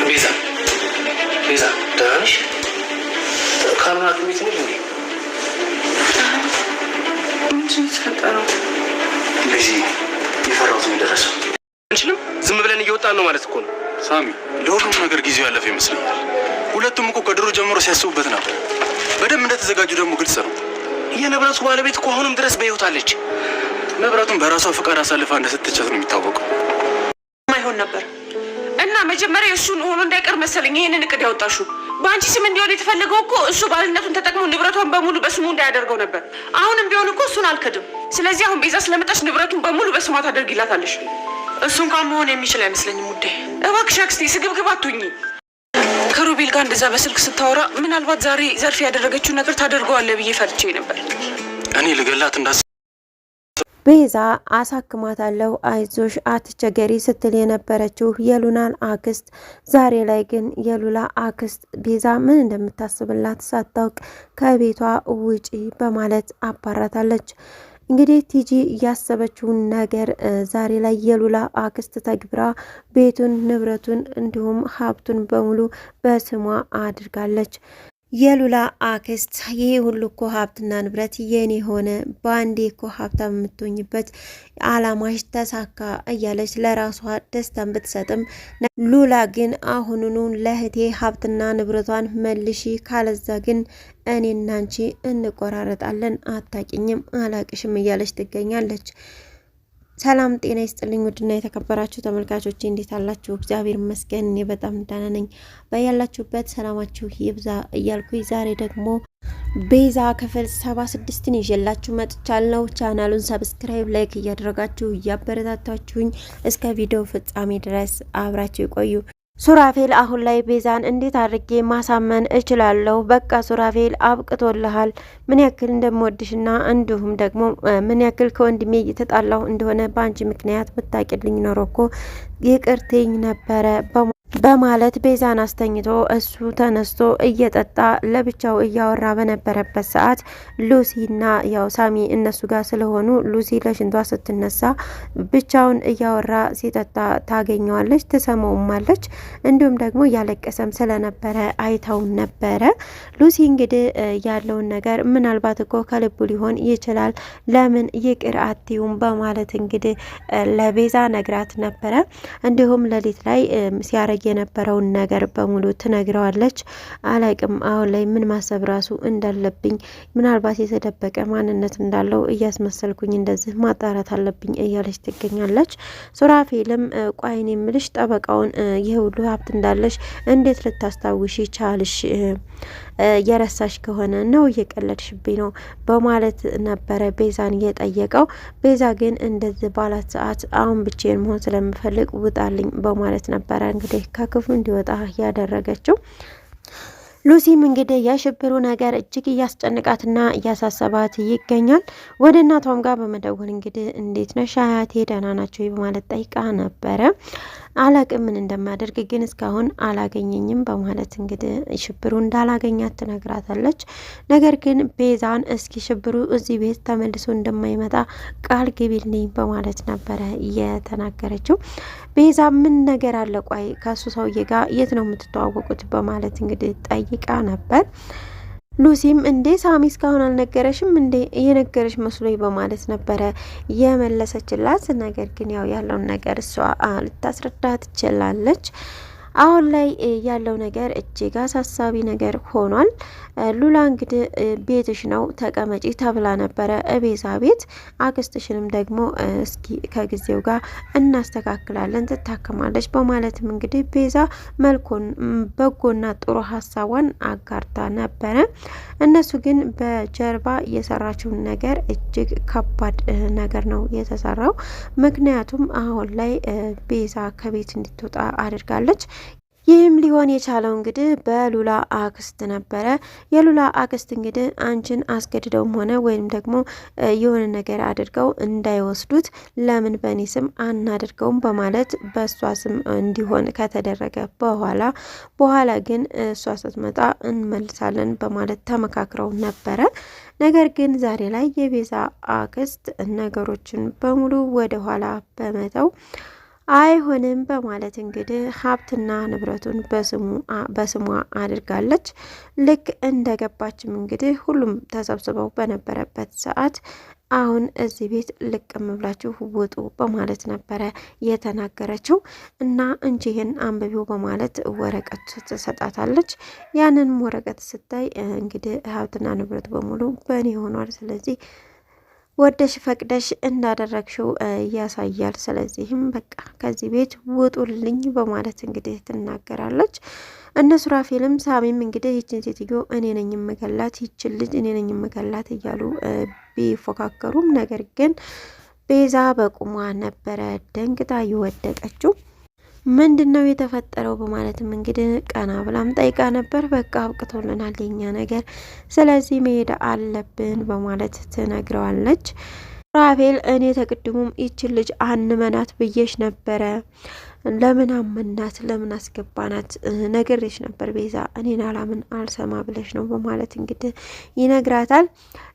ቤዛ ቤዛ ደህና ነሽ? ካልሆነ ሐኪም ቤት ነው እንዴ? ምንድን የተፈጠረው? ቤዚ የፈራሁት ነው የደረሰው። አንችልም ዝም ብለን እየወጣን ነው ማለት እኮ ነው። ሳሚ ለሁሉም ነገር ጊዜው ያለፈ ይመስለኛል። ሁለቱም እኮ ከድሮ ጀምሮ ሲያስቡበት ነበር። በደንብ እንደተዘጋጁ ደግሞ ግልጽ ነው። የንብረቱ ባለቤት እኮ አሁንም ድረስ በሕይወት አለች። ንብረቱን በራሷ ፍቃድ አሳልፋ እንደሰጠቻት ነው የሚታወቀው። ማይሆን ነበር እና መጀመሪያ እሱን ሆኖ እንዳይቀር መሰለኝ ይሄንን እቅድ ያወጣሽው። በአንቺ ስም እንዲሆን የተፈለገው እኮ እሱ ባልነቱን ተጠቅሞ ንብረቷን በሙሉ በስሙ እንዳያደርገው ነበር። አሁንም ቢሆን እኮ እሱን አልክድም። ስለዚህ አሁን ቤዛ ስለመጣች ንብረቱን በሙሉ በስሟ ታደርጊላታለሽ። እሱ እንኳን መሆን የሚችል አይመስለኝም ውዴ። እባክሽ አክስቴ ስግብግብ አትሁኚ። ከሩቤል ጋር እንደዛ በስልክ ስታወራ ምናልባት ዛሬ ዘርፍ ያደረገችውን ነገር ታደርገዋለህ ብዬ ፈርቼ ነበር። እኔ ልገላት ቤዛ አሳክማታለሁ አይዞሽ አትቸገሪ ስትል የነበረችው የሉናን አክስት ዛሬ ላይ ግን የሉላ አክስት ቤዛ ምን እንደምታስብላት ሳታውቅ ከቤቷ ውጪ በማለት አባራታለች። እንግዲህ ቲጂ ያሰበችውን ነገር ዛሬ ላይ የሉላ አክስት ተግብራ ቤቱን ንብረቱን እንዲሁም ሀብቱን በሙሉ በስሟ አድርጋለች። የሉላ አክስት ይሄ ሁሉ እኮ ሀብትና ንብረት የኔ ሆነ ባንዴ እኮ ሀብታም የምትሆኝበት አላማሽ ተሳካ እያለች ለራሷ ደስታን ብትሰጥም ሉላ ግን አሁኑኑ ለእህቴ ሀብትና ንብረቷን መልሺ፣ ካለዛ ግን እኔና አንቺ እንቆራረጣለን፣ አታቂኝም፣ አላቅሽም እያለች ትገኛለች። ሰላም ጤና ይስጥልኝ ውድና የተከበራችሁ ተመልካቾች እንዴት አላችሁ? እግዚአብሔር ይመስገን እኔ በጣም ደህና ነኝ። በያላችሁበት ሰላማችሁ ይብዛ እያልኩኝ ዛሬ ደግሞ ቤዛ ክፍል 76ን ይዤላችሁ መጥቻለሁ። ቻናሉን ሰብስክራይብ፣ ላይክ እያደረጋችሁ እያበረታታችሁኝ እስከ ቪዲዮ ፍጻሜ ድረስ አብራችሁ ይቆዩ። ሱራፌል አሁን ላይ ቤዛን እንዴት አድርጌ ማሳመን እችላለሁ? በቃ ሱራፌል አብቅቶልሃል። ምን ያክል እንደምወድሽና እንዲሁም ደግሞ ምን ያክል ከወንድሜ እየተጣላሁ እንደሆነ በአንቺ ምክንያት ብታቂልኝ ኖሮ እኮ ይቅርትኝ ነበረ በማለት ቤዛን አስተኝቶ እሱ ተነስቶ እየጠጣ ለብቻው እያወራ በነበረበት ሰዓት ሉሲና ያው ሳሚ እነሱ ጋር ስለሆኑ ሉሲ ለሽንቷ ስትነሳ ብቻውን እያወራ ሲጠጣ ታገኘዋለች፣ ትሰማውማለች። እንዲሁም ደግሞ እያለቀሰም ስለነበረ አይታውን ነበረ። ሉሲ እንግዲህ ያለውን ነገር ምናልባት እኮ ከልቡ ሊሆን ይችላል፣ ለምን ይቅር አትዩም በማለት እንግዲህ ለቤዛ ነግራት ነበረ። እንዲሁም ሌሊት ላይ ሲያረግ የነበረውን ነገር በሙሉ ትነግረዋለች። አላቅም አሁን ላይ ምን ማሰብ ራሱ እንዳለብኝ፣ ምናልባት የተደበቀ ማንነት እንዳለው እያስመሰልኩኝ እንደዚህ ማጣራት አለብኝ እያለች ትገኛለች። ሱራፌልም ቋይኔ ምልሽ ጠበቃውን ይህ ሁሉ ሀብት እንዳለሽ እንዴት ልታስታውሽ ቻልሽ? የረሳሽ ከሆነ ነው እየቀለድሽብኝ ነው በማለት ነበረ ቤዛን እየጠየቀው። ቤዛ ግን እንደዚህ ባላት ሰዓት አሁን ብቻዬን መሆን ስለምፈልግ ውጣልኝ በማለት ነበረ እንግዲህ ከክፍሉ እንዲወጣ ያደረገችው። ሉሲም እንግዲህ የሽብሩ ነገር እጅግ እያስጨንቃትና እያሳሰባት ይገኛል። ወደ እናቷም ጋር በመደወል እንግዲህ እንዴት ነሽ አያቴ ደህና ናቸው በማለት ጠይቃ ነበረ። አላቅም ምን እንደማደርግ ግን እስካሁን አላገኘኝም በማለት እንግዲህ ሽብሩ እንዳላገኛት ትነግራታለች። ነገር ግን ቤዛን እስኪ ሽብሩ እዚህ ቤት ተመልሶ እንደማይመጣ ቃል ግቢልኝ በማለት ነበረ የተናገረችው። ቤዛ ምን ነገር አለ ቆይ ከሱ ሰውዬ ጋር የት ነው የምትተዋወቁት በማለት እንግዲህ ጠይቃ ነበር። ሉሲም እንዴ ሳሚ እስካሁን አልነገረሽም እንዴ እየነገረሽ መስሎኝ በማለት ነበረ የመለሰችላት። ነገር ግን ያው ያለውን ነገር እሷ ልታስረዳ ትችላለች። አሁን ላይ ያለው ነገር እጅግ አሳሳቢ ነገር ሆኗል። ሉላ እንግዲህ ቤትሽ ነው ተቀመጪ ተብላ ነበረ ቤዛ ቤት። አክስትሽንም ደግሞ እስኪ ከጊዜው ጋር እናስተካክላለን ትታከማለች በማለትም እንግዲህ ቤዛ መልኩን በጎና ጥሩ ሀሳቧን አጋርታ ነበረ። እነሱ ግን በጀርባ የሰራችውን ነገር እጅግ ከባድ ነገር ነው የተሰራው። ምክንያቱም አሁን ላይ ቤዛ ከቤት እንድትወጣ አድርጋለች። ይህም ሊሆን የቻለው እንግዲህ በሉላ አክስት ነበረ። የሉላ አክስት እንግዲህ አንቺን አስገድደውም ሆነ ወይም ደግሞ የሆነ ነገር አድርገው እንዳይወስዱት ለምን በእኔ ስም አናደርገውም በማለት በእሷ ስም እንዲሆን ከተደረገ በኋላ ግን እሷ ስትመጣ እንመልሳለን በማለት ተመካክረው ነበረ። ነገር ግን ዛሬ ላይ የቤዛ አክስት ነገሮችን በሙሉ ወደ ኋላ በመተው አይሆንም በማለት እንግዲህ ሀብትና ንብረቱን በስሟ አድርጋለች። ልክ እንደገባችም እንግዲህ ሁሉም ተሰብስበው በነበረበት ሰዓት አሁን እዚህ ቤት ልቅም ብላችሁ ውጡ በማለት ነበረ የተናገረችው እና እንጂ ይህን አንብቢው በማለት ወረቀት ትሰጣታለች። ያንንም ወረቀት ስታይ እንግዲህ ሀብትና ንብረት በሙሉ በእኔ ሆኗል፣ ስለዚህ ወደሽ ፈቅደሽ እንዳደረግሽው ያሳያል። ስለዚህም በቃ ከዚህ ቤት ውጡልኝ በማለት እንግዲህ ትናገራለች። እነ ሱራፌልም ሳሚም እንግዲህ ይችን ሴትዮ እኔ ነኝ የምገላት፣ ይችን ልጅ እኔ ነኝ የምገላት እያሉ ቢፎካከሩም ነገር ግን ቤዛ በቁሟ ነበረ ደንግጣ የወደቀችው። ምንድን ነው የተፈጠረው በማለትም እንግዲህ ቀና ብላም ጠይቃ ነበር። በቃ አብቅቶልናል የኛ ነገር፣ ስለዚህ መሄድ አለብን በማለት ትነግረዋለች። ሱራፌል እኔ ተቅድሙም ይችን ልጅ አንመናት ብዬሽ ነበረ፣ ለምን አመናት? ለምን አስገባናት? ነግሬሽ ነበር ቤዛ፣ እኔን አላምን አልሰማ ብለሽ ነው በማለት እንግዲህ ይነግራታል።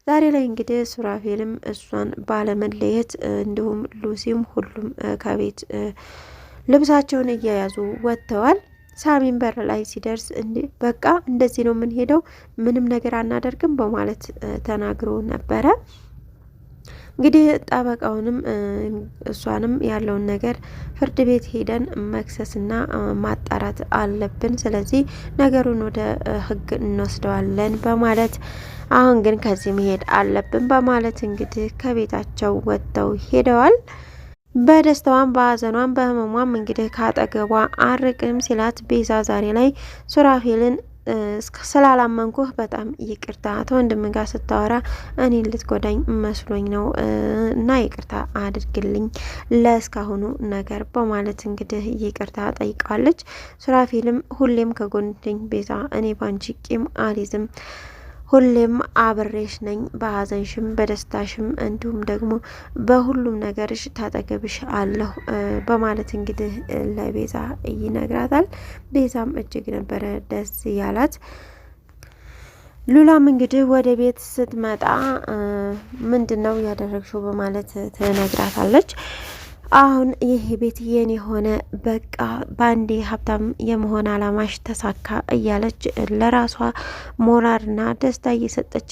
ዛሬ ላይ እንግዲህ ሱራፌልም እሷን ባለመለየት እንዲሁም ሉሲም ሁሉም ከቤት ልብሳቸውን እየያዙ ወጥተዋል። ሳሚን በር ላይ ሲደርስ በቃ እንደዚህ ነው የምንሄደው፣ ምንም ነገር አናደርግም በማለት ተናግሮ ነበረ። እንግዲህ ጠበቃውንም እሷንም ያለውን ነገር ፍርድ ቤት ሄደን መክሰስና ማጣራት አለብን፣ ስለዚህ ነገሩን ወደ ሕግ እንወስደዋለን በማለት አሁን ግን ከዚህ መሄድ አለብን በማለት እንግዲህ ከቤታቸው ወጥተው ሄደዋል። በደስታዋም በሀዘኗም በህመሟም እንግዲህ ካጠገቧ አርቅም ሲላት ቤዛ ዛሬ ላይ ሱራፌልን ስላላመንኩህ በጣም ይቅርታ፣ ተወንድም ጋር ስታወራ እኔን ልትጎዳኝ መስሎኝ ነው እና ይቅርታ አድርግልኝ ለእስካሁኑ ነገር በማለት እንግዲህ ይቅርታ ጠይቃለች። ሱራፌልም ሁሌም ከጎንደኝ ቤዛ፣ እኔ ባንቺ ቂም አልይዝም፣ ሁሌም አብሬሽ ነኝ፣ በሀዘንሽም በደስታሽም እንዲሁም ደግሞ በሁሉም ነገርሽ ታጠገብሽ አለሁ በማለት እንግዲህ ለቤዛ ይነግራታል። ቤዛም እጅግ ነበረ ደስ ያላት። ሉላም እንግዲህ ወደ ቤት ስትመጣ ምንድን ነው ያደረግሽው በማለት ትነግራታለች። አሁን ይህ ቤት የኔ ሆነ፣ በቃ ባንዴ ሀብታም የመሆን አላማሽ ተሳካ እያለች ለራሷ ሞራልና ደስታ እየሰጠች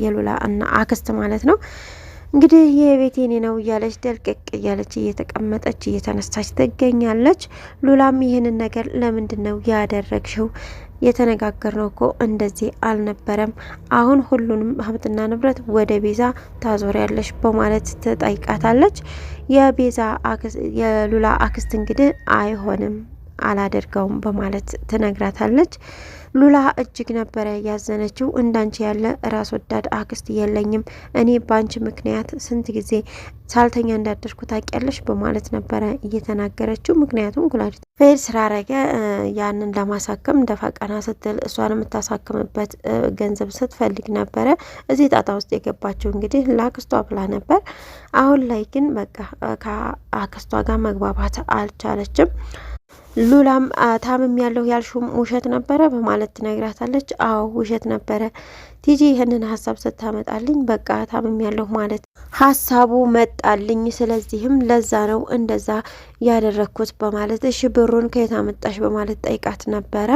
የሉላ እና አክስት ማለት ነው እንግዲህ ይህ ቤት የኔ ነው እያለች ደልቅቅ እያለች እየተቀመጠች እየተነሳች ትገኛለች። ሉላም ይህንን ነገር ለምንድን ነው ያደረግሽው? የተነጋገርነው እኮ እንደዚህ አልነበረም። አሁን ሁሉንም ሀብትና ንብረት ወደ ቤዛ ታዞሪያለሽ በማለት ትጠይቃታለች። የሉላ አክስት እንግዲህ አይሆንም አላደርገውም በማለት ትነግራታለች። ሉላ እጅግ ነበረ ያዘነችው። እንዳንቺ ያለ ራስ ወዳድ አክስት የለኝም፣ እኔ ባንቺ ምክንያት ስንት ጊዜ ሳልተኛ እንዳደርኩ ታውቂያለሽ በማለት ነበረ እየተናገረችው። ምክንያቱም ኩላሊት ፌል ስላረገ ያንን ለማሳከም እንደፋ ቀና ስትል እሷን የምታሳክምበት ገንዘብ ስትፈልግ ነበረ እዚህ ጣጣ ውስጥ የገባችው። እንግዲህ ለአክስቷ ብላ ነበር። አሁን ላይ ግን በቃ ከአክስቷ ጋር መግባባት አልቻለችም። ሉላም ታምም ያለው ያልሹም ውሸት ነበረ በማለት ትነግራታለች። አዎ ውሸት ነበረ ቲጂ ይህንን ሀሳብ ስታመጣልኝ በቃ ታምም ያለው ማለት ሀሳቡ መጣልኝ፣ ስለዚህም ለዛ ነው እንደዛ ያደረግኩት በማለት እሺ ብሩን ከየት አመጣሽ በማለት ጠይቃት ነበረ።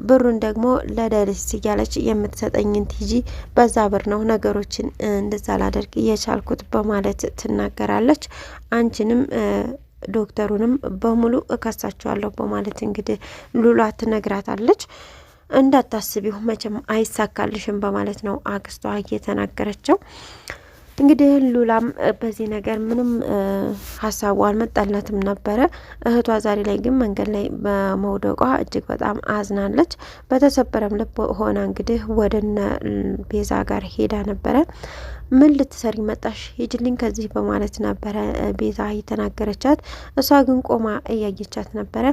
ብሩን ደግሞ ለደልስ እያለች የምትሰጠኝን ቲጂ በዛ ብር ነው ነገሮችን እንደዛ ላደርግ እየቻልኩት በማለት ትናገራለች። አንቺንም ዶክተሩንም በሙሉ እከሳቸዋለሁ በማለት እንግዲህ ሉላ ትነግራታለች። እንዳታስቢው መቼም አይሳካልሽም በማለት ነው አክስቷ እየተናገረችው። እንግዲህ ሉላም በዚህ ነገር ምንም ሀሳቡ አልመጣላትም ነበረ። እህቷ ዛሬ ላይ ግን መንገድ ላይ በመውደቋ እጅግ በጣም አዝናለች። በተሰበረም ልብ ሆና እንግዲህ ወደነ ቤዛ ጋር ሄዳ ነበረ። ምን ልትሰሪ መጣሽ? ሂጅልኝ ከዚህ በማለት ነበረ ቤዛ የተናገረቻት። እሷ ግን ቆማ እያየቻት ነበረ።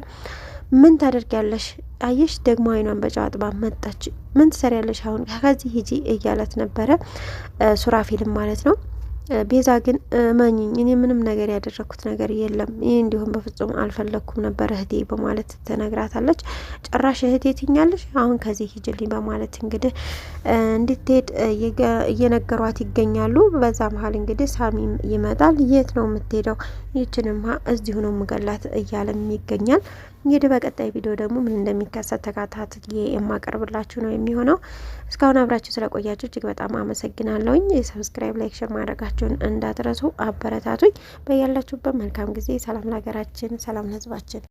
ምን ታደርጊያለሽ? አየሽ ደግሞ አይኗን በጨዋጥባ መጣች። ምን ትሰሪያለሽ? አሁን ከዚህ ሂጂ እያላት ነበረ ሱራፌልም ማለት ነው። ቤዛ ግን እመኚኝ እኔ ምንም ነገር ያደረኩት ነገር የለም፣ ይህ እንዲሁም በፍጹም አልፈለኩም ነበር እህቴ በማለት ተነግራታለች። ጭራሽ እህቴ ትኛለሽ፣ አሁን ከዚህ ሂጅልኝ በማለት እንግዲህ እንድትሄድ እየነገሯት ይገኛሉ። በዛ መሀል እንግዲህ ሳሚም ይመጣል። የት ነው የምትሄደው? ይችንማ እዚሁ ነው ምገላት እያለም ይገኛል። እንግዲህ በቀጣይ ቪዲዮ ደግሞ ምን እንደሚከሰት ተከታትዬ የማቀርብላችሁ ነው የሚሆነው። እስካሁን አብራችሁ ስለቆያችሁ እጅግ በጣም አመሰግናለሁኝ። ሰብስክራይብ፣ ላይክ፣ ሼር ማድረጋችሁን እንዳትረሱ፣ አበረታቱኝ። በያላችሁበት መልካም ጊዜ። ሰላም ለሀገራችን፣ ሰላም ለሕዝባችን።